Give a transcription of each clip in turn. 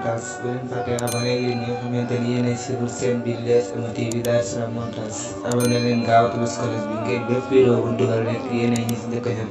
Montage bu leen fàttee abonné yéen ñi nga xamante ni yéenay suivre seen bi LSM TV Dar Salam Montage abonné leen gaaw te bës cloche bi ngeen bépp vidéo bu dugal rek yéenay ñi si njëkk a ñëw.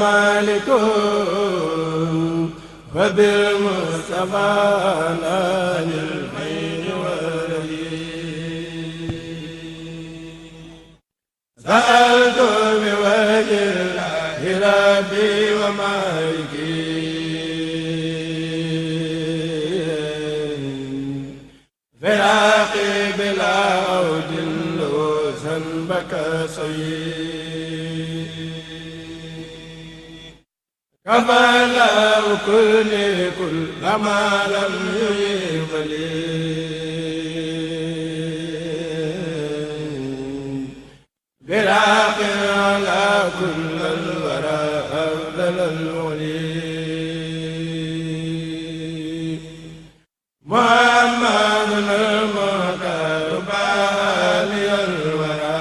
مالكم فبالمصطفى نال الخير والرحيم سألت بوجه الله ربي ومالكي فراقي بلا عود لوسا بكى صيد كفلا كل ما لم يريد لي براق على كل الورى أفضل الولي محمد المختار بالي الورى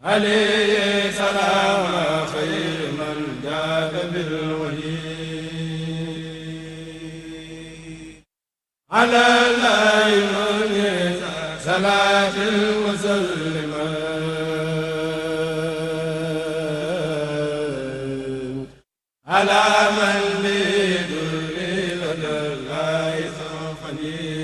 عليه سلام خير من جاد بالوحي على الأيمن صلاة المسلمة على من بدر لدى الله صفني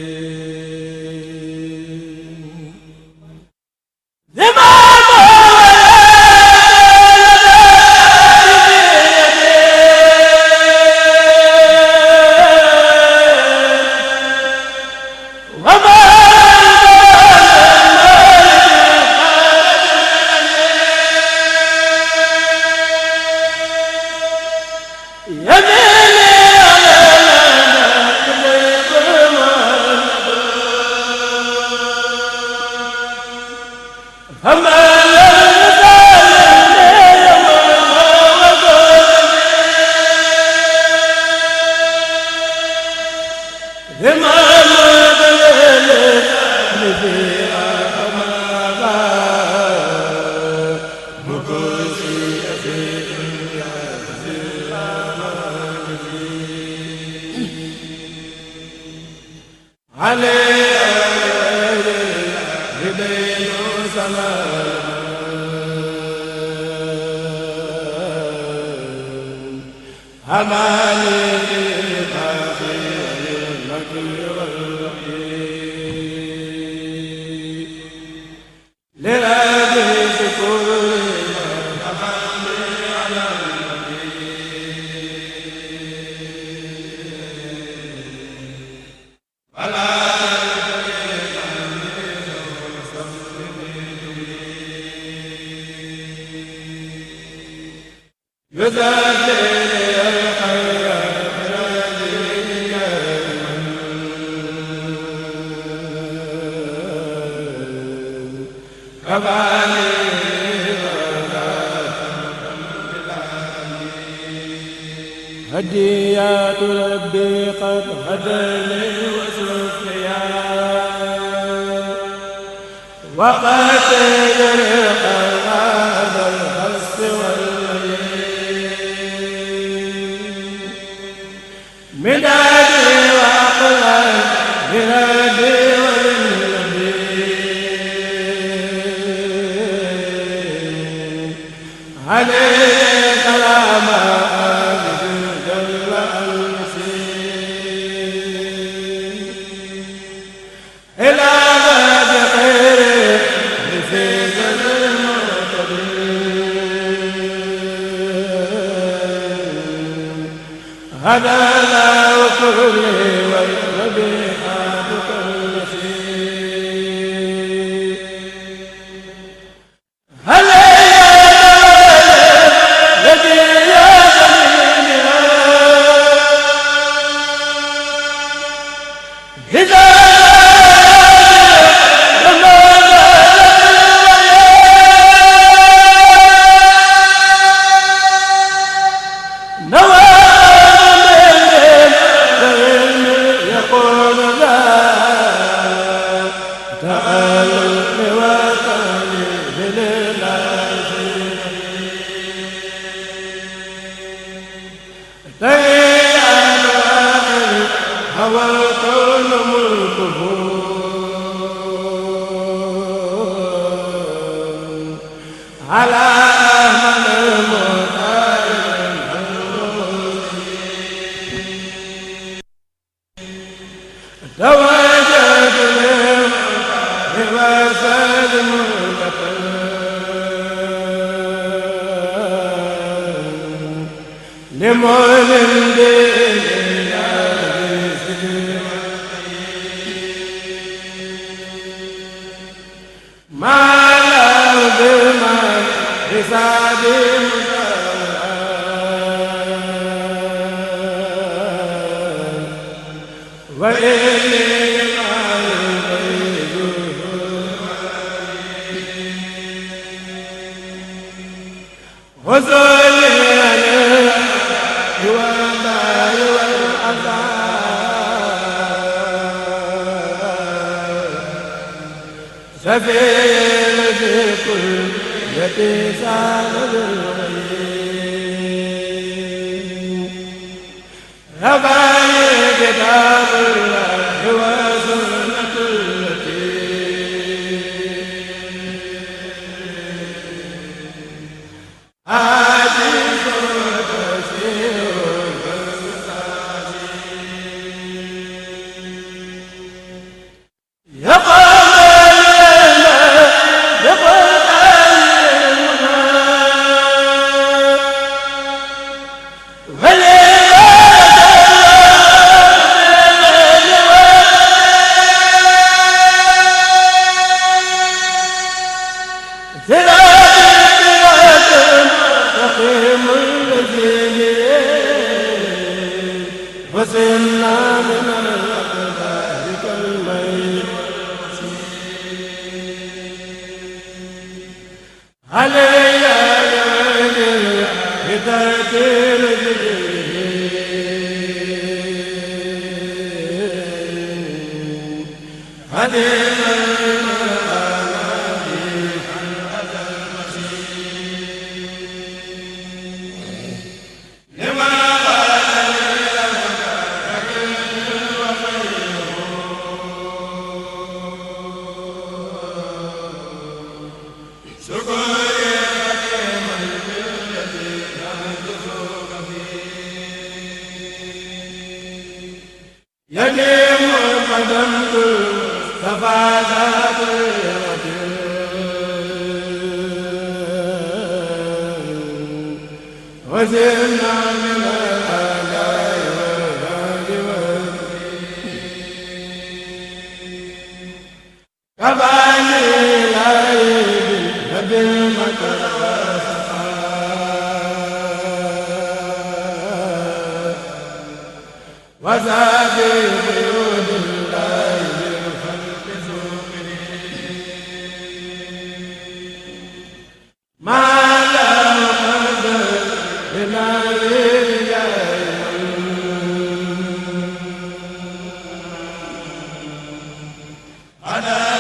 هديات ربي قد هداني وسقيا وقد يرق هذا الحس والليل مدادي وأقلال بلادي وللنبي عليه سلام هذا لا وكل والربيعات كل شيء هل الذي يا جميلها إذا ana